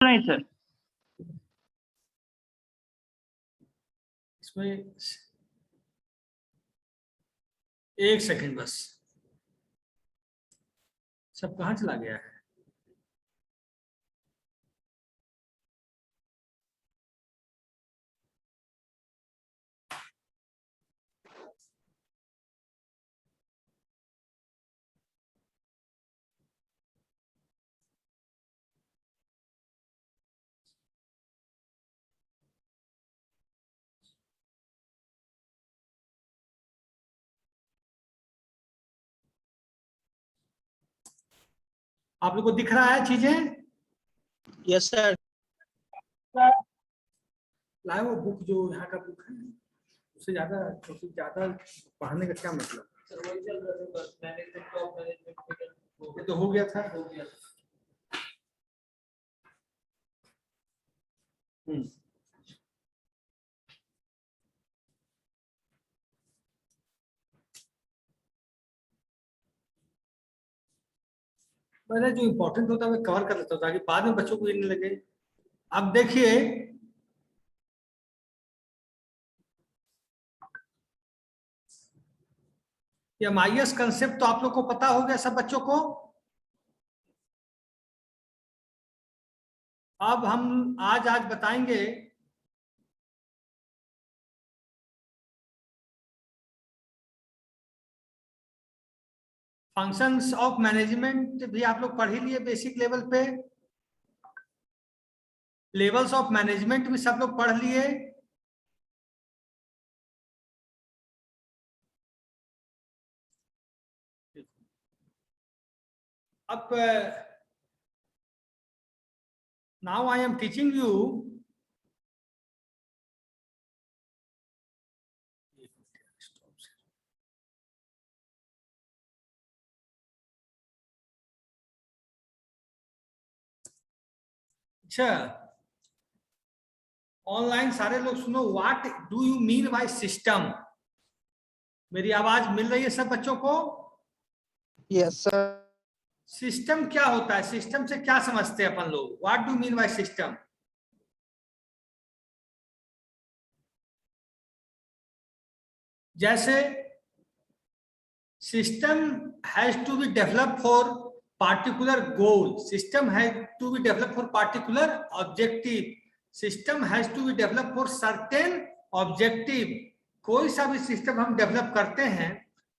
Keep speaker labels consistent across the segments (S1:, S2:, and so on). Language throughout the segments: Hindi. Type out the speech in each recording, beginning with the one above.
S1: नहीं सर,
S2: इसमें एक सेकंड बस, सब कहाँ चला गया है? आप लोग को दिख रहा है चीजें?
S3: Yes sir.
S2: लाए वो बुक जो यहाँ का बुक है, उससे ज्यादा क्योंकि ज्यादा पढ़ने का क्या मतलब? ये तो हो गया था। मैंने जो इम्पोर्टेंट होता है मैं कवर कर लेता हूँ ताकि बाद में बच्चों को ये नहीं लगे। अब देखिए, ये MIS कंसेप्ट तो आप लोग को पता हो गया सब बच्चों को। अब हम आज बताएंगे फंक्शंस ऑफ मैनेजमेंट, भी आप लोग पढ़ ही लिए बेसिक लेवल पे। लेवल्स ऑफ मैनेजमेंट भी सब लोग पढ़ लिए। अब now I am teaching you अच्छा, ऑनलाइन सारे लोग सुनो, what do you mean by system? मेरी आवाज मिल रही है सब बच्चों को?
S3: Yes sir.
S2: सिस्टम क्या होता है? सिस्टम से क्या समझते हैं अपन लोग? What do mean by system? जैसे system has to be develop for particular goal, system has to be developed for particular objective, system has to be developed for certain objective। कोई सा भी सिस्टम हम डेवलप करते हैं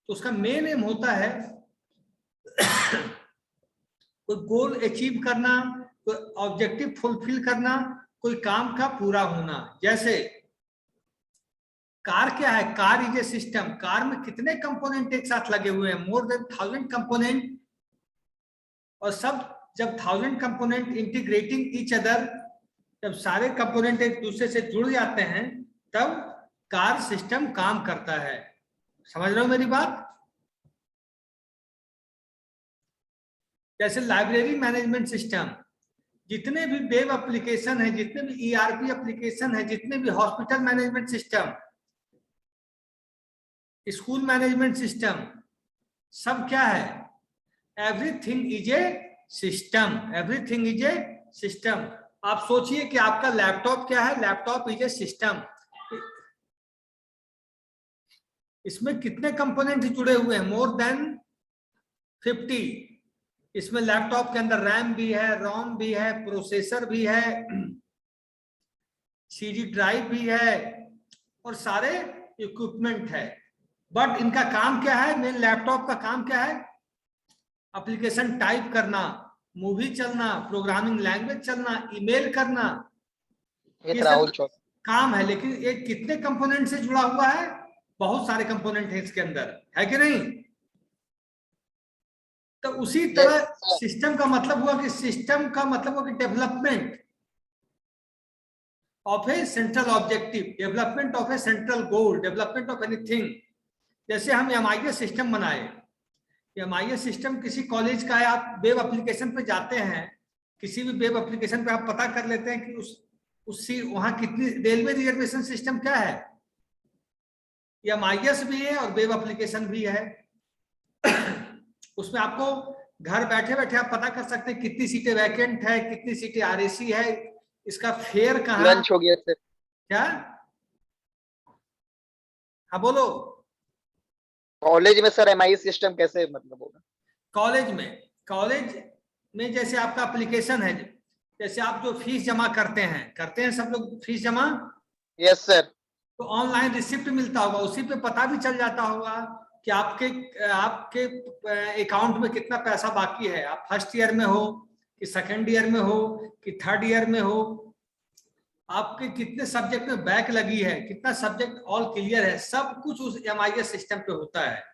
S2: तो उसका मेन एम होता है कोई गोल अचीव करना, कोई ऑब्जेक्टिव फुलफिल करना, कोई काम का पूरा होना। जैसे कार क्या है? Car is a system. Car में कितने कंपोनेंट एक साथ लगे हुए हैं? More than 1000 component. और सब जब 1000 कंपोनेंट इंटीग्रेटिंग ईच अदर, जब सारे कंपोनेंट एक दूसरे से जुड़ जाते हैं तब कार सिस्टम काम करता है। समझ रहे हो मेरी बात? जैसे लाइब्रेरी मैनेजमेंट सिस्टम, जितने भी वेब एप्लीकेशन है, जितने भी ERP एप्लीकेशन है, जितने भी hospital management system, school management system, सब क्या है? Everything is a system. Everything is a system. आप सोचिए कि आपका लैपटॉप क्या है? Laptop is a system. इसमें कितने कंपोनेंट जुड़े हुए हैं? More than 50। इसमें लैपटॉप के अंदर रैम भी है, रोम भी है, प्रोसेसर भी है, CD ड्राइव भी है और सारे इक्विपमेंट है। बट इनका काम क्या है? मेन लैपटॉप का काम क्या है? एप्लीकेशन टाइप करना, मूवी चलना, प्रोग्रामिंग लैंग्वेज चलना, ईमेल करना, ये सब काम है। लेकिन ये कितने कंपोनेंट से जुड़ा हुआ है? बहुत सारे कंपोनेंट है इसके अंदर, है कि नहीं? तो उसी तरह सिस्टम का मतलब हुआ कि सिस्टम का मतलब हुआ कि development of A central objective, development of A central goal, development of anything. जैसे हम MIS सिस्टम बनाए, MIS सिस्टम किसी कॉलेज का है, आप वेब एप्लीकेशन पे जाते हैं, किसी भी वेब एप्लीकेशन पे आप पता कर लेते हैं कि उसी वहां कितनी रेलवे रिजर्वेशन सिस्टम क्या है? MIS भी है और वेब एप्लीकेशन भी है। उसमें आपको घर बैठे बैठे आप पता कर सकते हैं कितनी सीटें वैकेंट है, कितनी सीटें आरएसी है, इसका फेयर कहाँ,
S1: लंच हो गया सर।
S2: क्या, हाँ बोलो।
S1: कॉलेज में सर एमआई सिस्टम कैसे मतलब होगा?
S2: कॉलेज में जैसे आपका एप्लीकेशन है, जैसे आप जो फीस जमा करते हैं सब लोग फीस जमा,
S1: यस सर।
S2: तो ऑनलाइन रिसिप्ट मिलता होगा, उसी पे पता भी चल जाता होगा कि आपके अकाउंट में कितना पैसा बाकी है, आप फर्स्ट ईयर में हो कि सेकंड ईयर में हो कि थर्ड ईयर में हो, आपके कितने सब्जेक्ट में बैक लगी है, कितना सब्जेक्ट ऑल क्लियर है, सब कुछ उस एमआईएस सिस्टम पे होता है।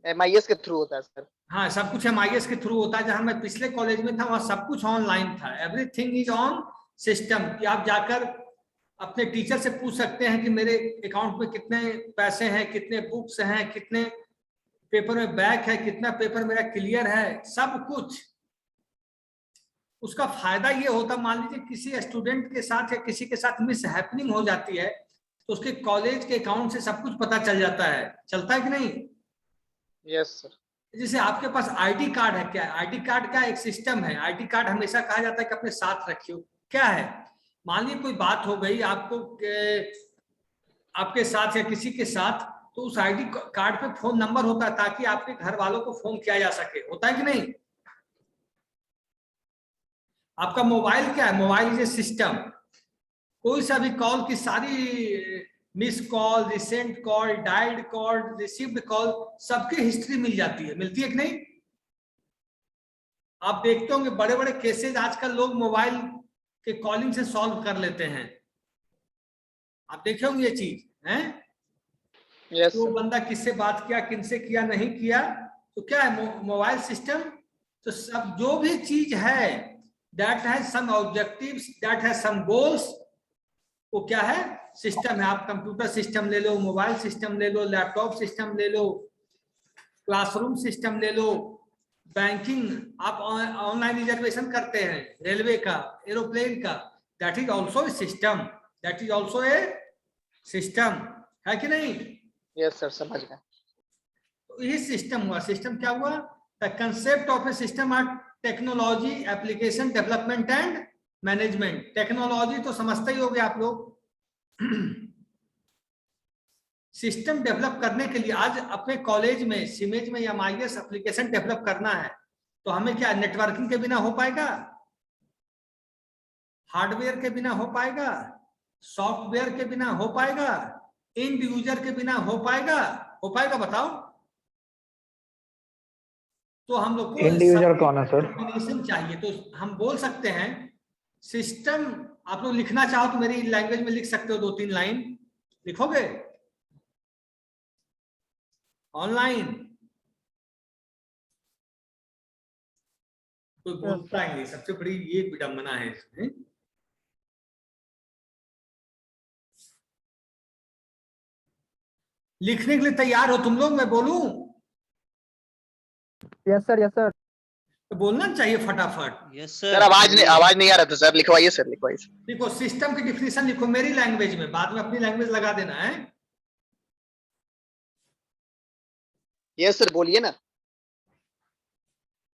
S1: एमआईएस के थ्रू होता है सर?
S2: हाँ, सब कुछ एमआईएस के थ्रू होता है। जहां मैं पिछले कॉलेज में था वहां सब कुछ ऑनलाइन था, एवरीथिंग इज ऑन सिस्टम, कि आप जाकर अपने टीचर से पूछ सकते हैं कि मेरे अकाउंट में कितने पैसे हैं, कितने बुक्स हैं, कितने पेपर में बैक है, कितना पेपर मेरा क्लियर है, सब कुछ। उसका फायदा ये होता, मान लीजिए किसी स्टूडेंट के साथ या किसी के साथ मिस हैपनिंग हो जाती है तो उसके कॉलेज के अकाउंट से सब कुछ पता चल जाता है, चलता है कि नहीं?
S1: Yes sir.
S2: जैसे आपके पास आईडी कार्ड है, क्या आईडी कार्ड का एक सिस्टम है, आईडी कार्ड हमेशा कहा जाता है कि अपने साथ रखियो। क्या है, मान लीजिए कोई बात हो गई आपको आपके साथ या किसी के साथ, तो उस आईडी कार्ड पे फोन नंबर होता है ताकि आपके घर वालों को फोन किया जा सके, होता है कि नहीं? आपका मोबाइल क्या है, मोबाइल इज सिस्टम, कोई सा भी कॉल की सारी miss call, recent call, dialled call, received call, सबकी हिस्ट्री मिल जाती है, मिलती है कि नहीं? आप देखते होंगे बड़े बड़े केसेस आजकल लोग मोबाइल के कॉलिंग से सॉल्व कर लेते हैं, आप देखे होंगे ये चीज है।
S1: यस
S2: तो
S1: सर।
S2: बंदा किससे बात किया, किनसे किया, नहीं किया, तो क्या है मोबाइल सिस्टम। तो सब जो भी चीज है that has some objectives, that has some goals, वो क्या है, सिस्टम है। आप कंप्यूटर सिस्टम ले लो, मोबाइल सिस्टम ले लो, लैपटॉप सिस्टम ले लो, क्लासरूम सिस्टम ले लो, बैंकिंग, आप ऑनलाइन रिजर्वेशन करते हैं रेलवे का, एरोप्लेन का, that is also a system, that is also a system, है कि नहीं?
S1: यस सर, समझ गए।
S2: तो ये सिस्टम हुआ। सिस्टम क्या हुआ? The concept of a system are technology, application development and management. Technology तो समझते ही होंगे आप लोग। सिस्टम डेवलप करने के लिए आज अपने कॉलेज में, सीमेज में या एमआईएस एप्लीकेशन डेवलप करना है तो हमें क्या नेटवर्किंग के बिना हो पाएगा? हार्डवेयर के बिना हो पाएगा? सॉफ्टवेयर के बिना हो पाएगा? एंड यूजर के बिना हो पाएगा? हो पाएगा बताओ? तो हम लोग को
S4: एंड यूजर कौन है सर?
S2: कॉम्बिनेशन चाहिए। तो हम बोल सकते हैं सिस्टम, आप लोग लिखना चाहो तो मेरी लैंग्वेज में लिख सकते हो, 2-3 लाइन लिखोगे ऑनलाइन? कोई बोलता ही नहीं, सबसे बड़ी ये विडंबना है इसमें। लिखने के लिए तैयार हो तुम लोग, मैं बोलूं?
S3: Yes sir, yes sir.
S2: तो बोलना चाहिए फटाफट।
S3: यस
S1: सर आवाज नहीं आ रहा था सर, लिखवाइए सर, लिखवाइए सर।
S2: देखो सिस्टम की डिफिनेशन लिखो मेरी लैंग्वेज में, बाद में अपनी लैंग्वेज लगा देना है।
S1: यस सर, बोलिए ना।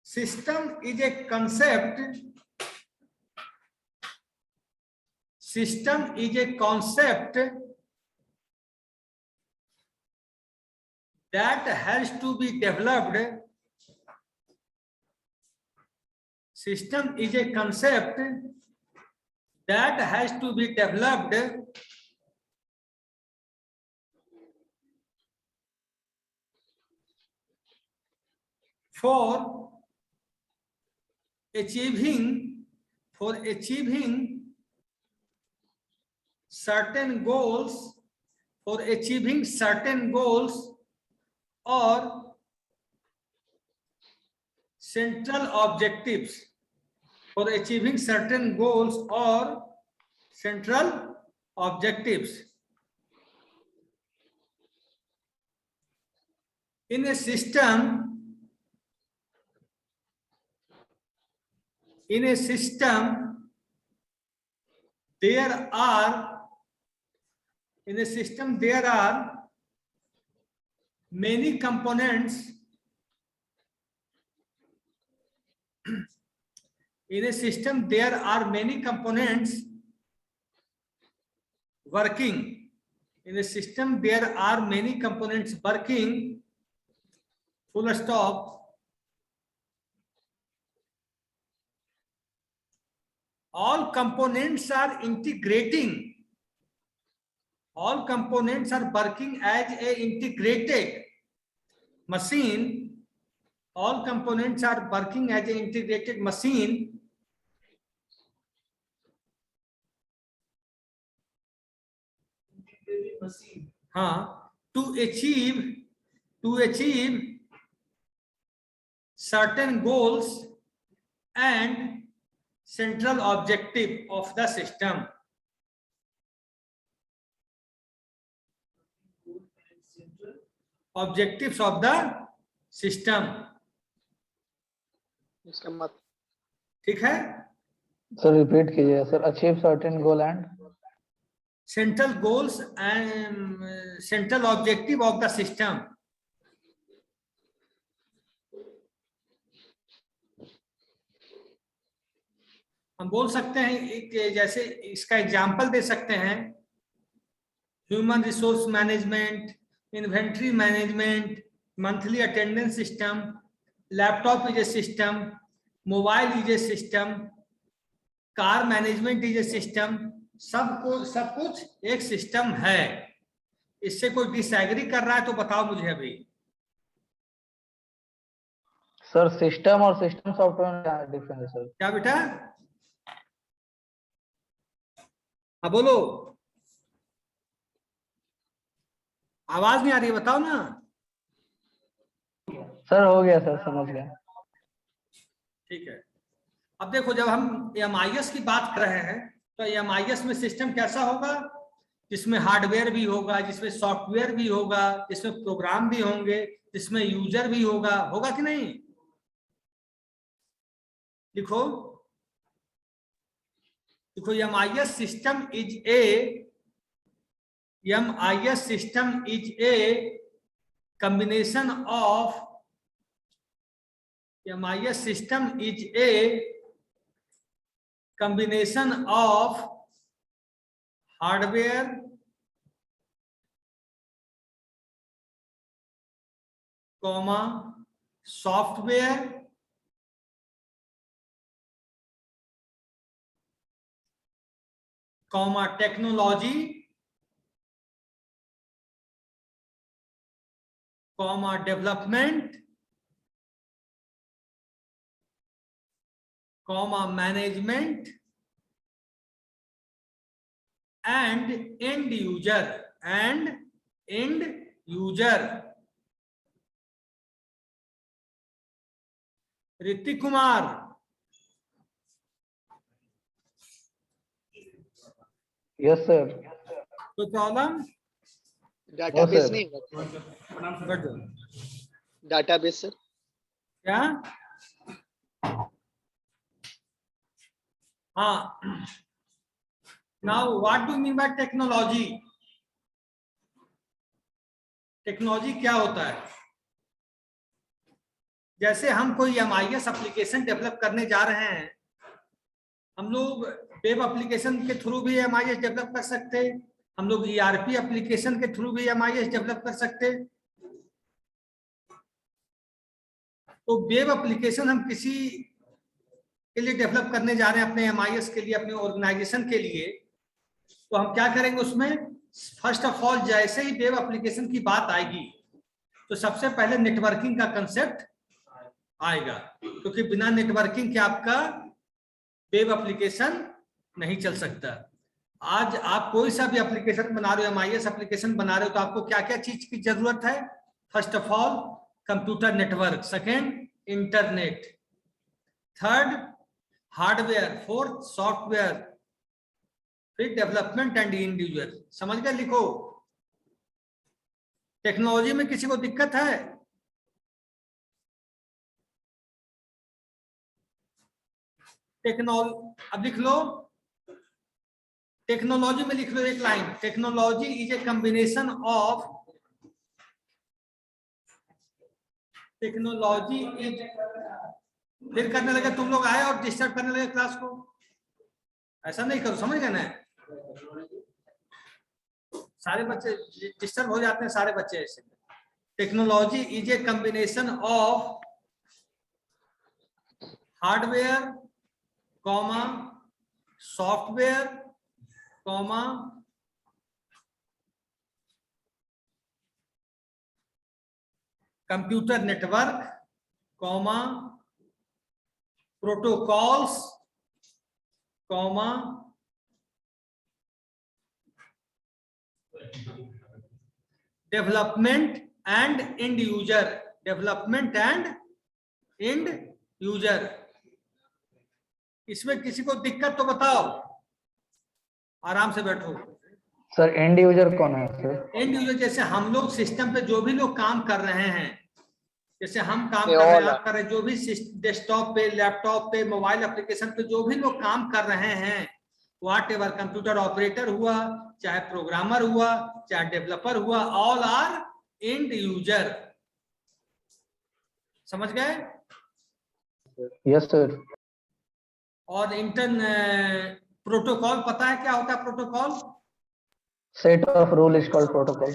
S2: System is a concept, system is a concept that has to be developed. System is a concept that has to be developed for achieving certain goals, for achieving certain goals or central objectives, for achieving certain goals or central objectives. In a system, there are many components In a system, there are many components working. In a system, there are many components working. Full stop. All components are integrating. All components are working as a integrated machine. All components are working as an integrated machine. हाँ, to achieve certain goals and central objective of the system. Objectives of the system.
S1: इसका मतलब
S2: ठीक है?
S4: सर रिपीट कीजिए sir. Achieve certain goal and
S2: Central goals and central objective of the system. हम बोल सकते हैं एक जैसे इसका एग्जांपल दे सकते हैं. Human resource management, inventory management, monthly attendance system, laptop is a system, mobile is a system, car management is a system. सब कुछ एक सिस्टम है. इससे कोई डिसएग्री कर रहा है तो बताओ मुझे अभी.
S4: सर सिस्टम और सिस्टम सॉफ्टवेयर में क्या डिफरेंस है सर?
S2: क्या बेटा? हाँ बोलो, आवाज नहीं आ रही है, बताओ ना.
S4: सर हो गया सर, समझ गया.
S2: ठीक है. अब देखो, जब हम एमआईएस की बात कर रहे हैं तो एमआईएस में सिस्टम कैसा होगा? जिसमें हार्डवेयर भी होगा, जिसमें सॉफ्टवेयर भी होगा, जिसमें प्रोग्राम भी होंगे, जिसमें यूजर भी होगा कि नहीं? लिखो MIS system is a combination of MIS system is a combination of hardware, comma, software, comma, technology, comma, development, comma, management, and end user. Hrithik Kumar,
S4: yes sir.
S2: कोई प्रॉब्लम?
S1: Database
S4: sir.
S1: नहीं, डाटाबेस सर.
S2: क्या? हाँ. Now what do you mean by technology? Technology क्या होता है? जैसे हम कोई एमआईएस एप्लीकेशन डेवलप करने जा रहे हैं, हम लोग वेब एप्लीकेशन के थ्रू भी एमआईएस डेवलप कर सकते, हम लोग ईआरपी एप्लीकेशन के थ्रू भी एमआईएस डेवलप कर सकते. तो वेब एप्लीकेशन हम किसी के लिए डेवलप करने जा रहे हैं, अपने एमआईएस के लिए, अपने ऑर्गेनाइजेशन के लिए, तो हम क्या करेंगे उसमें? फर्स्ट ऑफ ऑल, जैसे ही वेब एप्लीकेशन की बात आएगी तो सबसे पहले नेटवर्किंग का कंसेप्ट आएगा, क्योंकि बिना नेटवर्किंग के आपका वेब एप्लीकेशन नहीं चल सकता. आज आप कोई सा भी एप्लीकेशन बना रहे हो, एमआईएस एप्लीकेशन बना रहे हो, तो आपको क्या क्या चीज की जरूरत है? First of all computer network, second internet, third hardware, fourth software, फिर डेवलपमेंट एंड इंडिविजुअल. समझ गए? लिखो. टेक्नोलॉजी में किसी को दिक्कत है? अब लिख लो, टेक्नोलॉजी में लिख लो एक line. Technology is a combination of technology is फिर करने लगे तुम लोग आए और डिस्टर्ब करने लगे क्लास को। ऐसा नहीं करो, समझ गए ना? सारे बच्चे डिस्टर्ब हो जाते हैं, सारे बच्चे ऐसे। Technology is a combination of hardware comma software comma computer network comma protocols comma development and and user, development and and user. इसमें किसी को दिक्कत तो बताओ, आराम से बैठो।
S4: सर एंड यूजर कौन है सर?
S2: एंड यूजर जैसे हम लोग सिस्टम पे जो भी लोग काम कर रहे हैं, जैसे हम काम कर रहे हैं, आप कर रहे हैं, जो भी डेस्कटॉप पे, लैपटॉप पे, मोबाइल एप्लीकेशन पे जो भी लोग काम कर रहे हैं, व्हाट एवर, कंप्यूटर ऑपरेटर हुआ, चाहे प्रोग्रामर हुआ, चाहे डेवलपर हुआ, ऑल आर एंड यूजर। समझ गए?
S4: Yes sir.
S2: और प्रोटोकॉल पता है क्या होता है protocol?
S4: Set of rule is called protocol.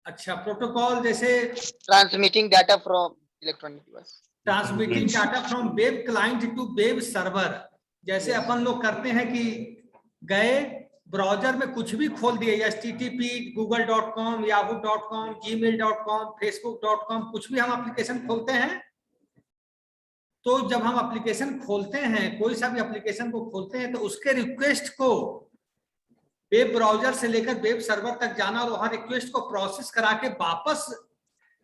S2: अच्छा, प्रोटोकॉल जैसे
S1: transmitting data from electronic device,
S2: transmitting data from web client to web server. जैसे अपन लोग करते हैं कि गए ब्राउजर में कुछ भी खोल दिए, http google.com, yahoo.com, gmail.com, facebook.com, कुछ भी हम एप्लीकेशन खोलते हैं, तो जब हम एप्लीकेशन खोलते हैं, कोई सा भी एप्लीकेशन को खोलते हैं, तो उसके रिक्वेस्ट को वेब ब्राउजर से लेकर वेब सर्वर तक जाना और वहां रिक्वेस्ट को प्रोसेस करा के वापस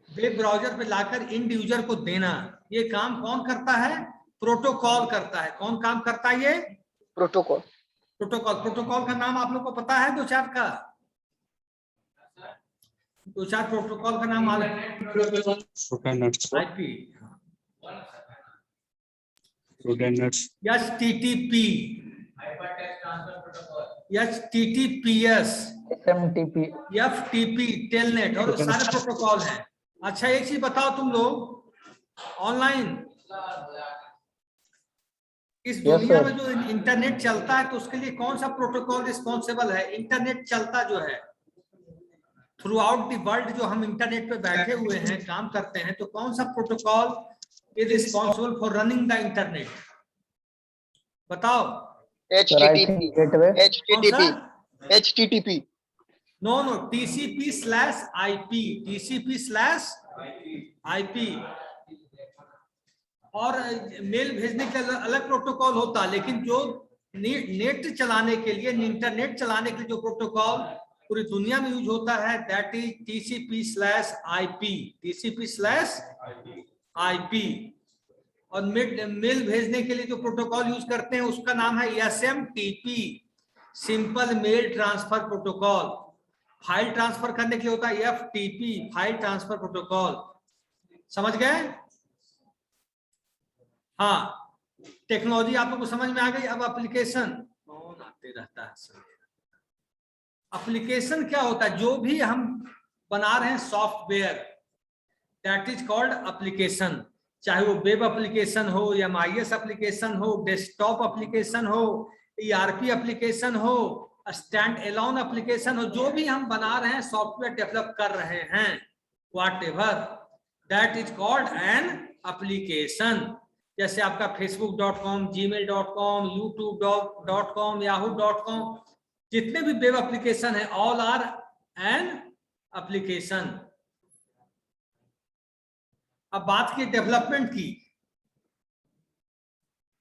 S2: वेब ब्राउजर पे लाकर एंड यूजर को देना, ये काम कौन करता है? प्रोटोकॉल करता है। कौन काम करता है? ये
S1: प्रोटोकॉल।
S2: प्रोटोकॉल का नाम आप लोग को पता है? दो चार प्रोटोकॉल का नाम IP, HTTP, HTTPS,
S4: SMTP,
S2: FTP, telnet, और सारे प्रोटोकॉल हैं। अच्छा, एक चीज बताओ तुम लोग, ऑनलाइन इस दुनिया में जो इंटरनेट चलता है, तो उसके लिए कौन सा प्रोटोकॉल रिस्पॉन्सिबल है? इंटरनेट चलता जो है थ्रू आउट द वर्ल्ड, जो हम इंटरनेट पे बैठे हुए हैं, काम करते हैं, तो कौन सा protocol is responsible for running the internet? बताओ।
S1: HTTP,
S4: gateway.
S1: HTTP, HTTP।
S2: No, TCP/IP, TCP/IP। और मेल भेजने के अलग प्रोटोकॉल होता है, लेकिन जो नेट चलाने के लिए, इंटरनेट चलाने के लिए जो प्रोटोकॉल पूरी दुनिया में यूज होता है, दैट इज TCP/IP, TCP/IP। और मेल भेजने के लिए जो प्रोटोकॉल यूज करते हैं, उसका नाम है SMTP, simple mail transfer protocol. File transfer करने के लिए होता है FTP, फाइल ट्रांसफर प्रोटोकॉल। समझ गए? हाँ, टेक्नोलॉजी आप लोग को समझ में आ गई। अब एप्लीकेशन कौन आते रहता है? एप्लीकेशन क्या होता है? जो भी हम बना रहे हैं software, that is called application. चाहे वो वेब एप्लीकेशन हो, या MIS एप्लीकेशन हो, डेस्कटॉप एप्लीकेशन हो, ERP एप्लीकेशन हो, स्टैंड एलोन एप्लीकेशन हो, जो भी हम बना रहे हैं, सॉफ्टवेयर डेवलप कर रहे हैं, whatever, that is called an application. जैसे आपका facebook.com, gmail.com, youtube.com, yahoo.com, जितने भी वेब एप्लीकेशन है, ऑल आर एन एप्लीकेशन। अब बात की डेवलपमेंट की।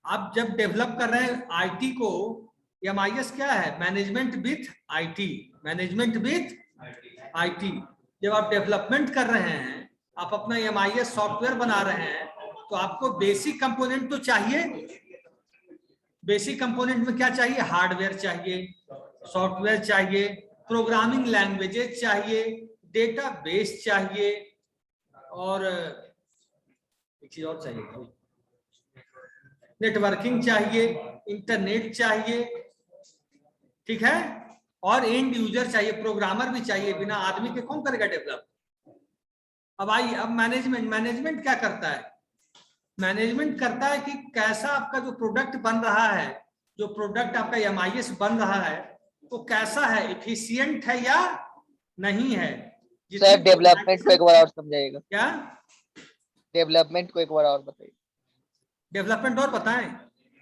S2: आप जब डेवलप कर रहे हैं आईटी को, MIS क्या है? Management with IT, management with IT. जब आप डेवलपमेंट कर रहे हैं, आप अपना MIS सॉफ्टवेयर बना रहे हैं, तो आपको बेसिक कंपोनेंट तो चाहिए। बेसिक कंपोनेंट में क्या चाहिए? हार्डवेयर चाहिए, सॉफ्टवेयर चाहिए, प्रोग्रामिंग लैंग्वेजेस चाहिए, डेटाबेस चाहिए, और एक चीज और चाहिए, नेटवर्किंग चाहिए, इंटरनेट चाहिए, ठीक है, और एंड यूजर चाहिए, प्रोग्रामर भी चाहिए। बिना आदमी के कौन करेगा डेवलप? अब आइए, अब मैनेजमेंट क्या करता है? मैनेजमेंट करता है कि कैसा आपका जो प्रोडक्ट बन रहा है, जो प्रोडक्ट आपका MIS बन रहा है वो कैसा है, एफिशिएंट है या नहीं है।
S1: सर डेवलपमेंट को एक बार और समझाइएगा,
S2: क्या
S1: डेवलपमेंट को एक बार और बताइए।
S2: डेवलपमेंट और बताएं।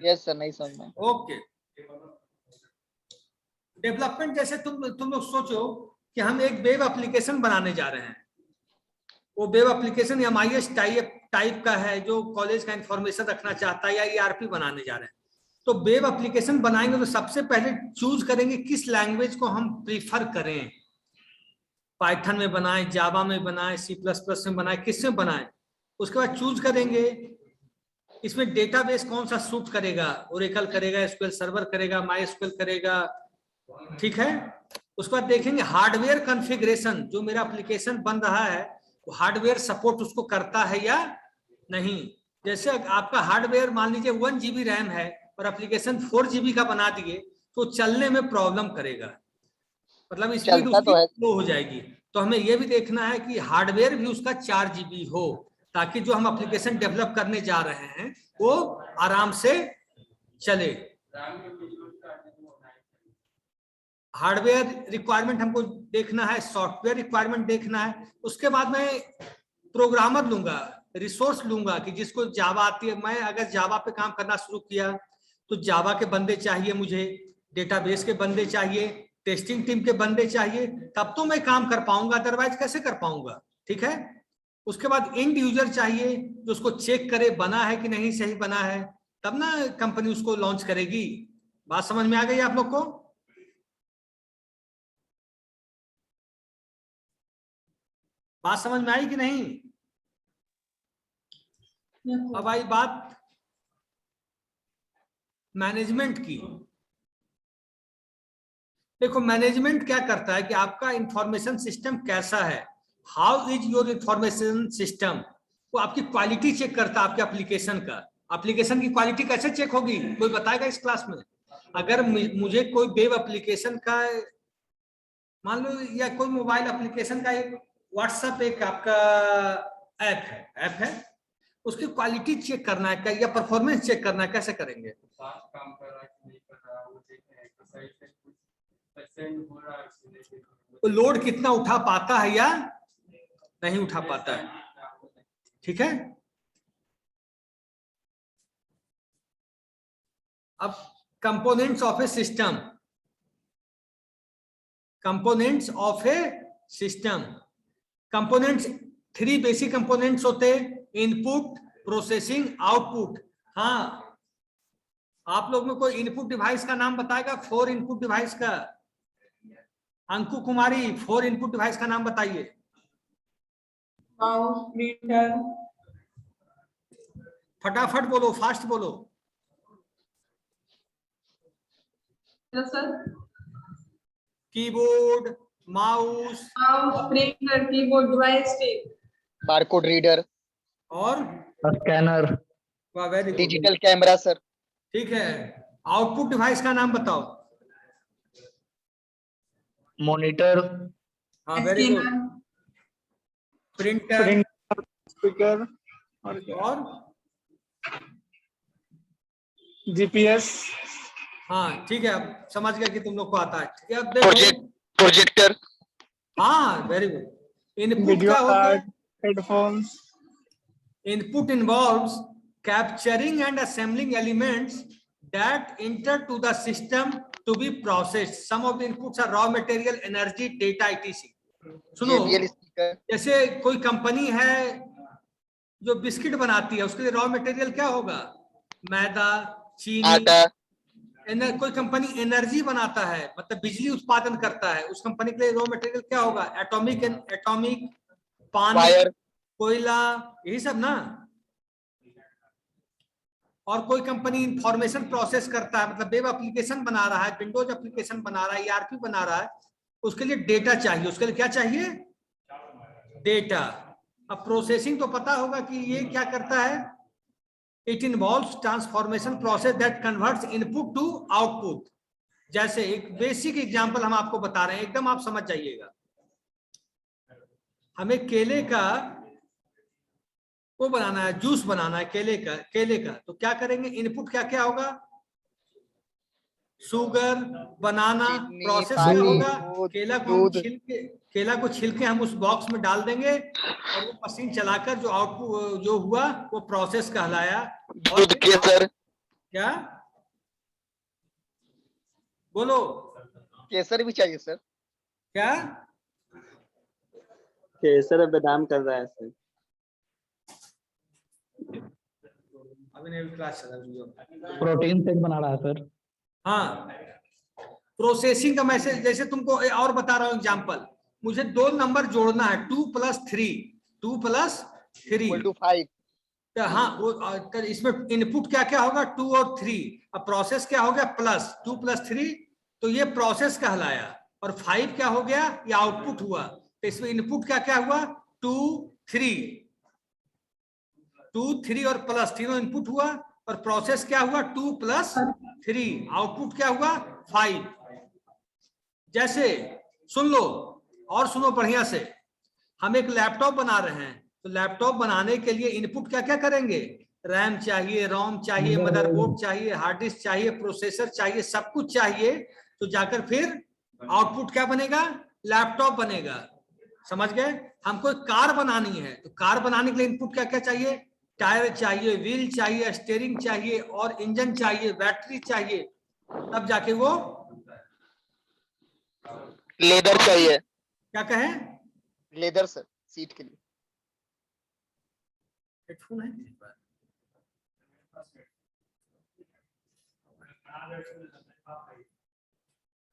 S1: यस सर, नहीं समझ में।
S2: ओके, डेवलपमेंट जैसे तुम लोग सोचो कि हम एक वेब एप्लीकेशन बनाने जा रहे हैं। वो वेब एप्लीकेशन MIS टाइप का है जो कॉलेज का इंफॉर्मेशन रखना चाहता है, या ERP बनाने जा रहे हैं। तो वेब एप्लीकेशन बनाएंगे तो सबसे पहले चूज करेंगे किस लैंग्वेज को हम प्रीफर करें, पाइथन में बनाएं, जावा में बनाएं, C++ में बनाएं, किस में बनाएं। उसके बाद चूज करेंगे इसमें डेटाबेस कौन सा सूट करेगा, ओरेकल करेगा, SQL सर्वर करेगा, MySQL करेगा, ठीक है। उसके बाद देखेंगे हार्डवेयर कॉन्फ़िगरेशन, जो मेरा एप्लीकेशन बन रहा है वो हार्डवेयर सपोर्ट उसको करता है या नहीं। जैसे आपका हार्डवेयर मान लीजिए 1 GB रैम है और एप्लीकेशन 4 GB का बना दिए तो चलने में प्रॉब्लम करेगा, मतलब स्पीड
S1: चलता
S2: उसकी
S1: तो है।
S2: स्लो हो जाएगी। तो हमें यह भी देखना है कि हार्डवेयर भी उसका 4 GB हो, ताकि जो हम एप्लीकेशन डेवलप करने जा रहे हैं वो आराम से चले। हार्डवेयर रिक्वायरमेंट हमको देखना है, सॉफ्टवेयर रिक्वायरमेंट देखना है। उसके बाद मैं प्रोग्रामर लूंगा, रिसोर्स लूंगा कि जिसको जावा आती है। मैं अगर जावा पे काम करना शुरू किया तो जावा के बंदे चाहिए मुझे, डेटाबेस के बंदे चाहिए, टेस्टिंग टीम के बंदे चाहिए, तब तो मैं काम कर पाऊंगा, अदरवाइज कैसे कर पाऊंगा, ठीक है। उसके बाद एंड यूजर चाहिए जो उसको चेक करे बना है कि नहीं सही बना है, तब ना कंपनी उसको लॉन्च करेगी। बात समझ में आ गई आप लोग को? बात समझ में आई कि नहीं? अब आई बात मैनेजमेंट की। देखो मैनेजमेंट क्या करता है कि आपका इंफॉर्मेशन सिस्टम कैसा है, how is your information system. वो आपकी क्वालिटी चेक करता है, आपके एप्लीकेशन का। एप्लीकेशन की क्वालिटी कैसे चेक होगी, कोई बताएगा इस क्लास में? अगर मुझे कोई वेब एप्लीकेशन का मान लो, या कोई मोबाइल एप्लीकेशन का एक व्हाट्सएप एक आपका ऐप है, उसकी क्वालिटी चेक करना है या परफॉर्मेंस चेक करना है, कैसे करेंगे?
S5: काम कर रहा है कि नहीं कर रहा, वो देखना है एक्सरसाइज से कुछ परसेंट हो रहा है उससे लेके
S2: वो लोड कितना उठा पाता है या नहीं उठा पाता है, ठीक है। अब components of a system, components of a system, components 3 basic components होते हैं, इनपुट, प्रोसेसिंग, आउटपुट। हाँ, आप लोग में कोई इनपुट डिवाइस का नाम बताएगा? 4 इनपुट डिवाइस का। अंकु कुमारी 4 इनपुट डिवाइस का नाम बताइए।
S6: माउस, प्रिंटर,
S2: फटाफट बोलो, फास्ट बोलो।
S6: Sir
S2: keyboard, mouse,
S6: mouse, printer, keyboard, device,
S1: barcode reader
S2: और
S4: scanner,
S2: very good,
S1: digital camera sir.
S2: ठीक है। आउटपुट डिवाइस का नाम बताओ।
S4: मॉनिटर,
S2: हाँ वेरी गुड, प्रिंटर
S3: स्पीकर
S2: और
S3: GPS,
S2: हाँ ठीक है, अब समझ गया कि तुम लोग को आता है। ठीक है, अब देखो,
S1: प्रोजेक्टर।
S2: हाँ वेरी गुड। इनपुट
S3: वीडियो
S2: क्या होता है?
S3: Card, headphones,
S2: Input involves capturing and assembling elements that enter to the system to be processed. Some of the inputs are raw material, energy, data, etc. सुनो,
S1: JBL स्पीकर।
S2: जैसे कोई कंपनी है जो बिस्किट बनाती है, उसके लिए रॉ मटेरियल क्या होगा? मैदा, चीनी।
S1: आटा।
S2: कोई कंपनी एनर्जी बनाता है, मतलब बिजली उत्पादन करता है, उस कंपनी के लिए रॉ मटेरियल क्या होगा? एटॉमिक, पानी,
S1: वायर।
S2: कोयला, यही सब ना। और कोई कंपनी इंफॉर्मेशन प्रोसेस करता है, मतलब वेब एप्लीकेशन बना रहा है, विंडोज एप्लीकेशन बना रहा है, ERP बना रहा है, उसके लिए डेटा चाहिए। उसके लिए क्या चाहिए? डेटा। अब प्रोसेसिंग तो पता होगा कि ये क्या करता है, it involves transformation process that converts input to output. जैसे एक बेसिक एग्जांपल हम आपको बता रहे हैं, एकदम आप समझ जाइएगा। हमें केले का वो बनाना है, जूस बनाना है केले का, तो क्या करेंगे? इनपुट क्या क्या होगा? शुगर, बनाना,
S1: चीनी,
S2: प्रोसेस क्या
S1: पानी,
S2: होगा?
S1: दूध,
S2: केला को हम
S1: दूध।
S2: केला को छिलके हम उस बॉक्स में डाल देंगे और वो मशीन चलाकर जो आउटपुट जो हुआ वो प्रोसेस कहलाया। और
S1: दूध
S2: फिर
S1: केसर,
S2: क्या बोलो?
S1: केसर भी चाहिए सर।
S2: क्या?
S7: केसर बादाम कर रहा है सर।
S2: अभी नहीं, क्लास चला रही है।
S4: प्रोटीन शेक बना रहा है सर।
S2: हाँ, प्रोसेसिंग का मैसेज, जैसे तुमको और बता रहा हूं एग्जांपल, मुझे 2 नंबर जोड़ना है, 2 + 3, 2 + 3।
S1: Equal to 5।
S2: हाँ, वो इसमें इनपुट क्या क्या होगा? 2 और 3। अब प्रोसेस क्या हो गया? प्लस 2 + 3, तो ये प्रोसेस कहलाया। और 5 क्या हो गया? ये आउटपुट हुआ। तो इसमें इनपुट क्या क्या हुआ? 2, 3, 2, 3 और प्लस, तीनों इनपुट हुआ। और प्रोसेस क्या हुआ? 2 + 3, आउटपुट क्या हुआ? 5। जैसे सुन लो और सुनो बढ़िया से, हम एक लैपटॉप बना रहे हैं, तो लैपटॉप बनाने के लिए इनपुट क्या क्या करेंगे? रैम चाहिए, रोम चाहिए, मदरबोर्ड चाहिए, हार्ड डिस्क चाहिए, प्रोसेसर चाहिए, सब कुछ चाहिए। तो जाकर फिर आउटपुट क्या बनेगा? लैपटॉप बनेगा। समझ गए? हमको एक कार बनानी है, तो कार बनाने के लिए इनपुट क्या क्या चाहिए? टायर चाहिए, व्हील चाहिए, स्टीयरिंग चाहिए, और इंजन चाहिए, बैटरी चाहिए, तब जाके वो
S1: लेदर चाहिए,
S2: क्या कहें?
S1: लेदर सर, सीट के लिए।
S2: हेडफोन है मेरे पास।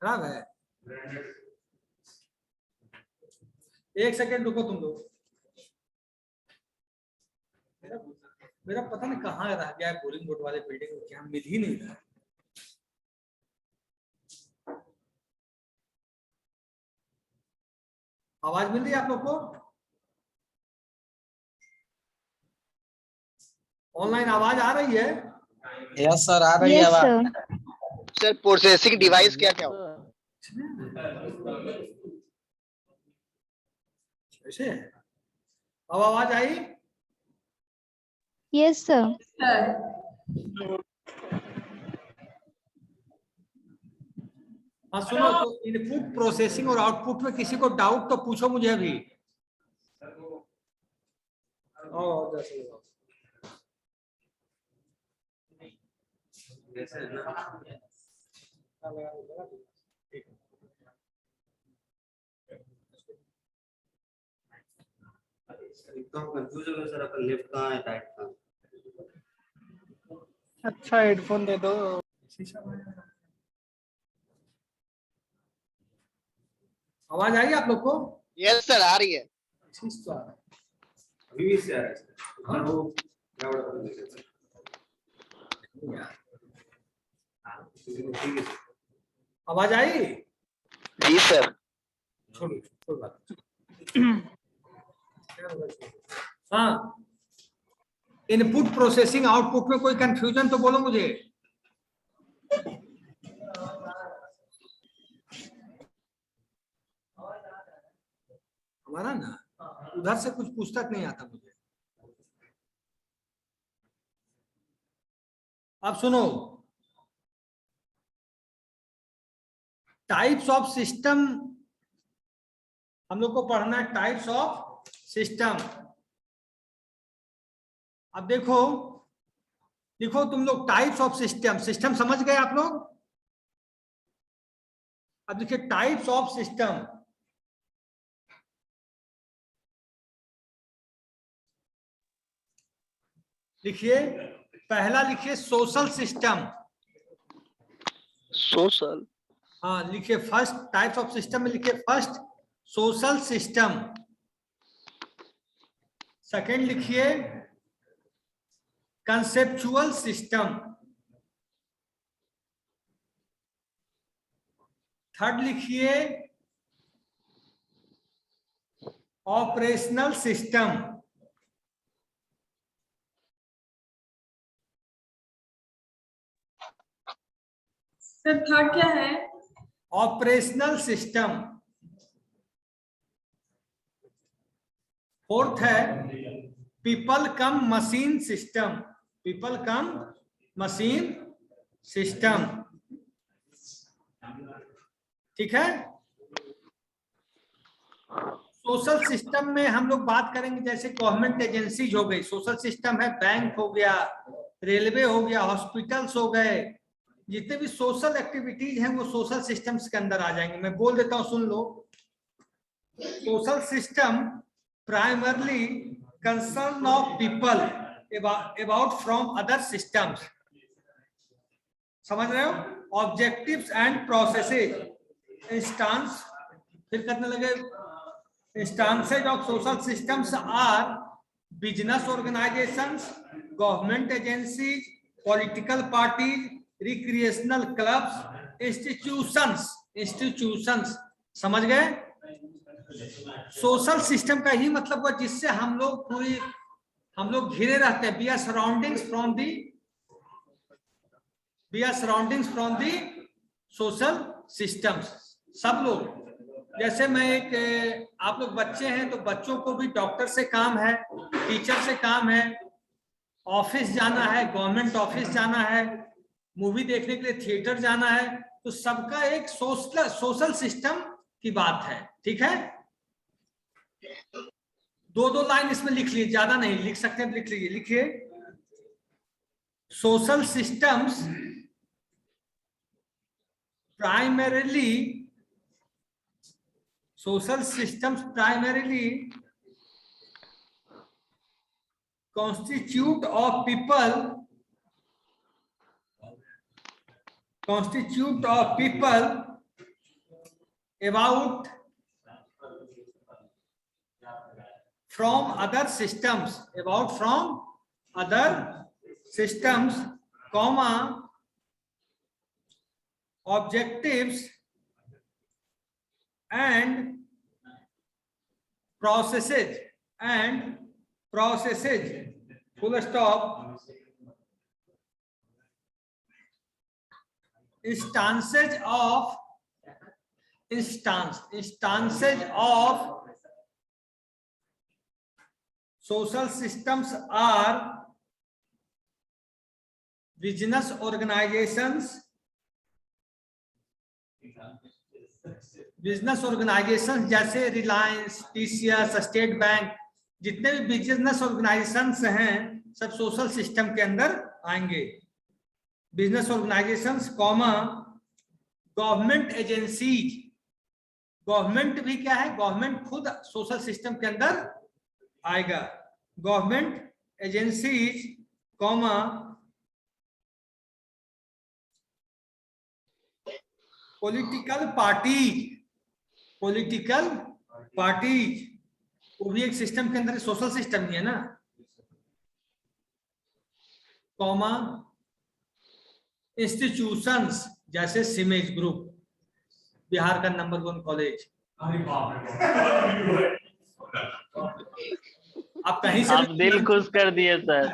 S2: खराब है? 1 सेकेंड रुको तुम लोग। मेरा पता नहीं कहाँ रह गया है, बोरिंग बोर्ड वाले बिल्डिंग में, क्या मिल ही नहीं रहा है। आवाज मिल रही है आप लोग को? ऑनलाइन आवाज आ रही है?
S7: यस सर, आ रही है आवाज।
S1: सर प्रोसेसिंग डिवाइस क्या क्या होगा?
S2: ऐसे है? अब आवाज आई?
S8: Yes, sir.
S6: सर
S2: हाँ सुनो, तो इनपुट, प्रोसेसिंग और आउटपुट में किसी को डाउट तो पूछो मुझे अभी।
S7: एकदम कंफ्यूज हो गया सर, अपन लेफ्ट कहाँ है राइट कहाँ?
S3: अच्छा हेडफोन दे दो।
S2: आवाज आई आप लोग को?
S1: यस सर, आ रही है।
S2: तो आ रहा है।
S7: अभी भी से आ रहा है सर। हाँ वो क्या बड़ा कर देगा सर। ठीक है।
S2: आवाज आई?
S1: जी सर।
S2: छोड़ो कोई बात हाँ, इनपुट, प्रोसेसिंग, आउटपुट में कोई कंफ्यूजन तो बोलो मुझे। हमारा ना उधर से कुछ पूछता नहीं आता मुझे। अब सुनो, टाइप्स ऑफ सिस्टम हम लोग को पढ़ना है, टाइप्स ऑफ सिस्टम। अब देखो, लिखो तुम लोग टाइप्स ऑफ सिस्टम। सिस्टम समझ गए आप लोग? अब देखिए टाइप्स ऑफ सिस्टम। लिखिए, पहला लिखिए सोशल सिस्टम।
S1: सोशल।
S2: हाँ लिखिए, फर्स्ट टाइप्स ऑफ सिस्टम में लिखिए फर्स्ट सोशल सिस्टम। सेकंड लिखिए कंसेप्चुअल सिस्टम। थर्ड लिखिए ऑपरेशनल सिस्टम।
S6: सर थर्ड क्या है?
S2: Operational system. फोर्थ है people come machine system, people come machine system, ठीक है। सोशल सिस्टम में हम लोग बात करेंगे जैसे गवर्नमेंट एजेंसीज हो गई, सोशल सिस्टम है, बैंक हो गया, रेलवे हो गया, हॉस्पिटल्स हो गए, जितने भी सोशल एक्टिविटीज हैं वो सोशल सिस्टम्स के अंदर आ जाएंगे। मैं बोल देता हूं, सुन लो। Social system primarily concern of people about from other systems, समझ रहे हो? ऑब्जेक्टिव्स एंड प्रोसेसेज, इंस्टांस, फिर करने लगे, instances of social systems are business organisations, government agencies, political parties, recreational clubs, institutions, institutions, समझ गए? सोशल सिस्टम का ही मतलब हुआ जिससे हम लोग घिरे रहते हैं। We are surroundings from the social systems, सब लोग। जैसे मैं आप लोग बच्चे हैं तो बच्चों को भी डॉक्टर से काम है, टीचर से काम है, ऑफिस जाना है, गवर्नमेंट ऑफिस जाना है, मूवी देखने के लिए थिएटर जाना है, तो सबका एक सोशल सिस्टम की बात है, ठीक है। दो लाइन इसमें लिख लीजिए, ज्यादा नहीं लिख सकते, लिख लीजिए, लिखिए। Social systems primarily constitute of people about from other systems, comma, objectives and processes, full stop, instances of social systems are business organizations, जैसे रिलायंस, टीसीएस, स्टेट बैंक, जितने भी बिजनेस ऑर्गेनाइजेशंस हैं सब सोशल सिस्टम के अंदर आएंगे। Business organisations, comma, government agencies, government भी क्या है, गवर्नमेंट खुद सोशल सिस्टम के अंदर आएगा। Government agencies, comma, political parties, वो भी एक सिस्टम के अंदर सोशल सिस्टम ही है ना, कॉमा, इंस्टीट्यूशंस जैसे सिमेज ग्रुप, बिहार का नंबर 1 कॉलेज। आप कहीं से
S8: आप दिल खुश कर दिए सर।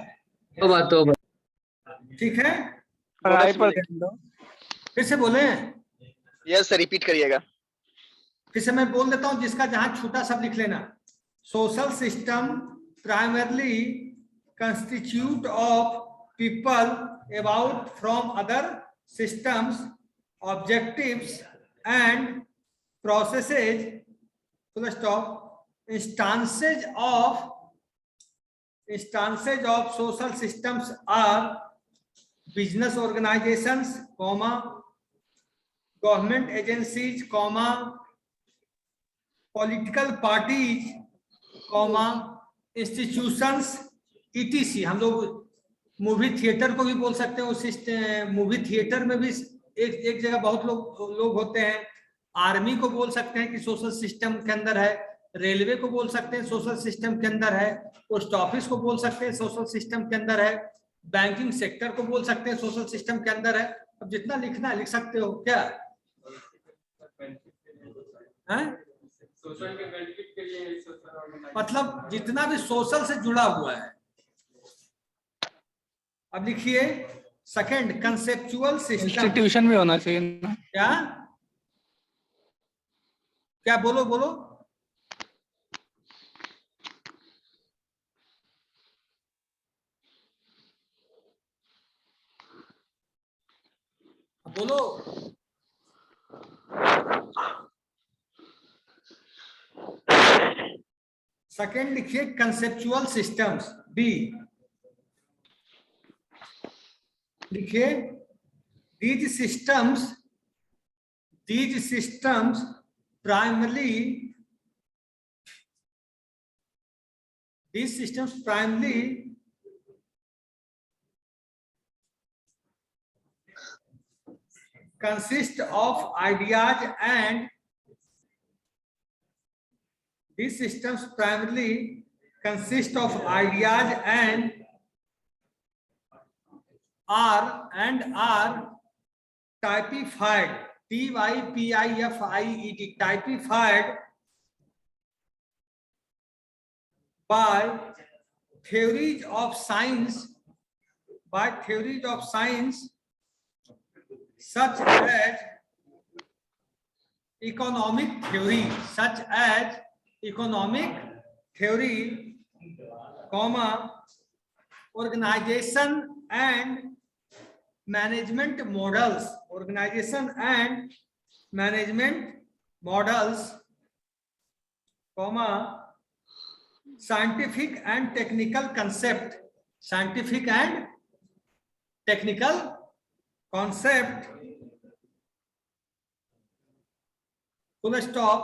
S2: ठीक है,
S3: पढ़ाई पर ध्यान दो।
S2: फिर से बोले,
S1: यस सर, रिपीट करिएगा।
S2: फिर से मैं बोल देता हूं, जिसका जहां छूटा सब लिख लेना। Social system primarily constitute of people about from other systems, objectives and processes, full stop, instances of social systems are business organisations, comma, government agencies, comma, political parties, comma, institutions, etc. हम लोग मूवी थिएटर को भी बोल सकते हैं, उस मूवी थिएटर में भी एक जगह बहुत लोग होते हैं। आर्मी को बोल सकते हैं कि सोशल सिस्टम के अंदर है, रेलवे को बोल सकते हैं सोशल सिस्टम के अंदर है, पोस्ट ऑफिस को बोल सकते हैं सोशल सिस्टम के अंदर है, बैंकिंग सेक्टर को बोल सकते हैं सोशल सिस्टम के अंदर है। अब जितना लिखना है लिख सकते हो क्या है?
S5: सोशल के बेनिफिट के लिए सोशल ऑर्गेनाइजेशन,
S2: मतलब जितना भी सोशल से जुड़ा हुआ है। अब लिखिए सेकंड, कंसेप्चुअल सिस्टम।
S3: इंस्टीट्यूशन भी होना चाहिए ना।
S2: क्या क्या बोलो, बोलो। सेकंड लिखिए कंसेप्चुअल सिस्टम्स, बी लिखिए। these systems primarily consist of ideas and these systems primarily consist of ideas and are typified, typified, typified by theories of science, such as economic theory, comma, organization and management models, comma, scientific and technical concept, full stop.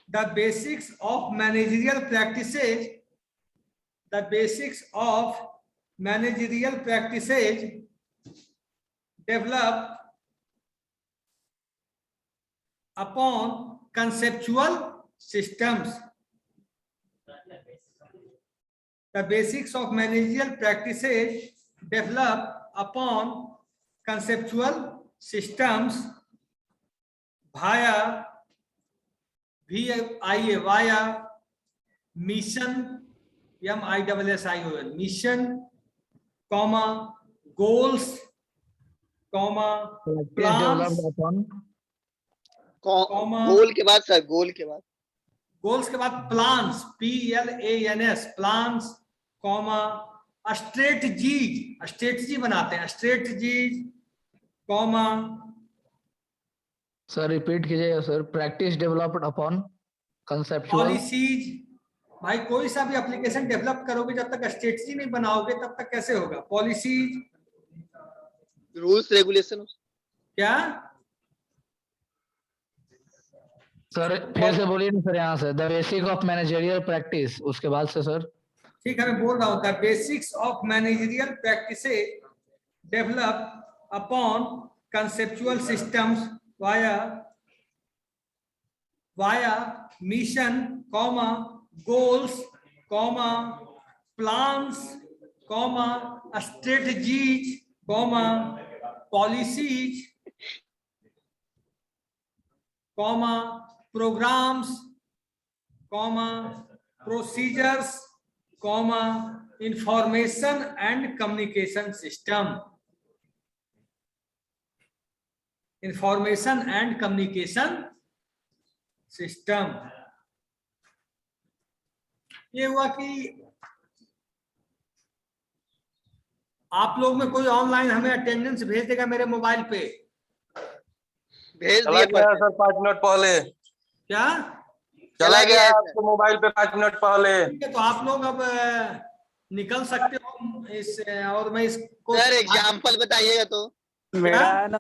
S2: The basics of managerial practices develop upon conceptual systems. The basics of managerial practices develop upon conceptual systems via mission, mission, comma, goals, comma, plans,
S4: developed upon
S2: comma,
S1: गोल के बाद सर, गोल के बाद
S2: गोल्स के बाद plans, PLANS, plans, comma, strategy बनाते हैं, स्ट्रेटजीज, कॉमा,
S4: सर रिपीट कीजिएगा sir. Practice developed upon conceptual
S2: policies. भाई कोई सा भी एप्लीकेशन डेवलप करोगे जब तक स्ट्रेटजी नहीं बनाओगे तब तक कैसे होगा? Policies,
S1: rules regulation.
S2: क्या
S4: सर फिर से बोलिए ना सर, यहाँ से the basic of managerial practice, उसके बाद से सर।
S2: ठीक है, मैं बोल रहा हूँ the basics of managerial practices develop upon conceptual systems via mission, comma, goals, comma, plans, comma, strategies, comma, policies, comma, programmes, comma, procedures, comma, information and communication system, information and communication system. ये हुआ कि आप लोग में कोई ऑनलाइन हमें अटेंडेंस भेज देगा मेरे मोबाइल पे?
S1: भेज
S9: चला
S1: दिया
S9: गया सर 5 मिनट पहले।
S2: क्या
S9: चला गया
S1: है
S9: आपके मोबाइल पे 5 मिनट पहले।
S2: ठीक है, तो आप लोग अब निकल सकते हो इस, और मैं इसको
S1: सर एग्जांपल बताइएगा तो,
S3: मेरा ना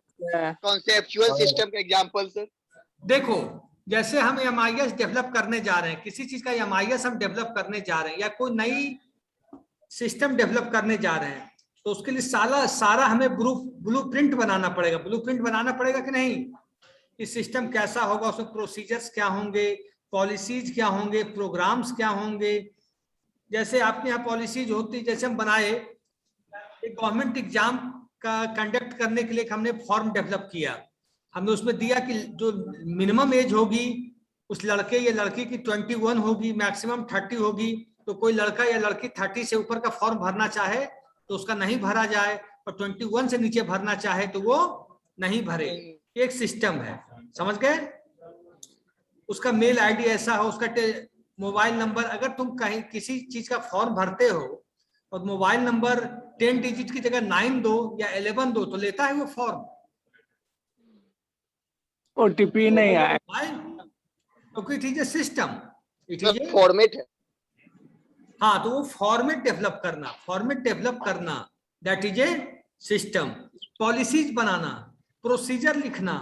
S1: कॉन्सेप्चुअल सिस्टम का एग्जांपल सर।
S2: देखो, जैसे हम MIS डेवलप करने जा रहे हैं, किसी चीज का MIS हम डेवलप करने जा रहे हैं या कोई नई सिस्टम डेवलप करने जा रहे हैं, तो उसके लिए सारा हमें ब्लूप्रिंट बनाना पड़ेगा। ब्लूप्रिंट बनाना पड़ेगा कि नहीं? इस सिस्टम कैसा होगा, उसमें प्रोसीजर्स क्या होंगे, पॉलिसीज क्या होंगे, प्रोग्राम्स क्या होंगे। जैसे आपके यहाँ पॉलिसीज होती, जैसे हम बनाए एक गवर्नमेंट एग्जाम का कंडक्ट करने के लिए हमने फॉर्म डेवलप किया। हमने उसमें दिया कि जो मिनिमम एज होगी उस लड़के या लड़की की 21 होगी, मैक्सिमम 30 होगी। तो कोई लड़का या लड़की 30 से ऊपर का फॉर्म भरना चाहे तो उसका नहीं भरा जाए, और 21 से नीचे भरना चाहे तो वो नहीं भरे। एक सिस्टम है, समझ गए? उसका मेल आईडी ऐसा हो, उसका मोबाइल नंबर, अगर तुम कहीं किसी चीज का फॉर्म भरते हो और मोबाइल नंबर 10 डिजिट की जगह 9 दो या 11 दो तो लेता है वो फॉर्म।
S3: ओटीपी नहीं आया।
S2: क्योंकि it is a system, it is a,
S1: format है।
S2: हाँ तो वो फॉर्मेट डेवलप करना that is a system. Policies banana, procedure लिखना,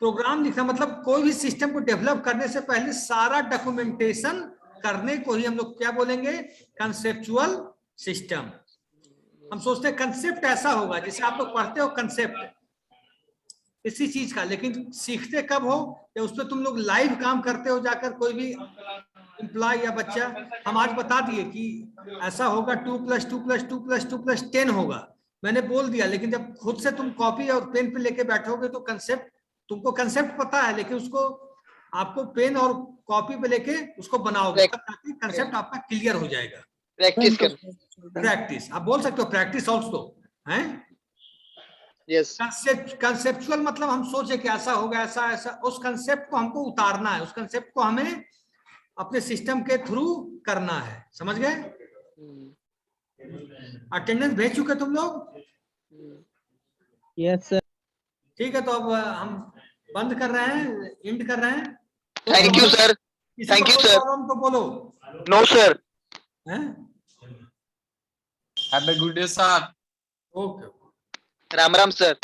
S2: प्रोग्राम लिखना, मतलब कोई भी सिस्टम को डेवलप करने से पहले सारा डॉक्यूमेंटेशन करने को ही हम लोग क्या बोलेंगे, कंसेप्चुअल सिस्टम। हम सोचते हैं कंसेप्ट ऐसा होगा, जैसे आप लोग पढ़ते हो कंसेप्ट इसी चीज का, लेकिन सीखते कब हो, या उस पर तुम लोग लाइव काम करते हो जाकर, कोई भी एम्प्लॉय या बच्चा। हम आज बता दिए कि ऐसा होगा 2 + 2 + 2 + 2 + 10 होगा, मैंने बोल दिया, लेकिन जब खुद से तुम कॉपी और पेन पे लेके बैठोगे तो कंसेप्ट, तुमको कंसेप्ट पता है, लेकिन उसको आपको पेन और कॉपी पे लेके उसको बनाओगे, ताकि कंसेप्ट आपका क्लियर हो जाएगा।
S1: प्रैक्टिस कर।
S2: प्रैक्टिस, आप बोल सकते हो प्रैक्टिस ऑल्सो, हैं?
S1: यस।
S2: कंसेप्चुअल मतलब हम सोचे कि ऐसा होगा, ऐसा ऐसा, उस कंसेप्ट को हमको उतारना है, उस कंसेप्ट को हमें अपने सिस्टम के थ्रू करना है, समझ गए? अटेंडेंस भेज चुके तुम लोग?
S3: Yes sir.
S2: ठीक है, तो अब हम बंद कर रहे हैं, एंड कर रहे हैं।
S1: Thank you sir.
S2: किसी
S1: Thank
S2: को
S1: you,
S2: कोई
S1: sir.
S2: प्रॉब्लम तो बोलो,
S1: नो सर।
S2: हैं?
S9: Have a good day sir.
S2: Okay.
S1: Ram Ram sir.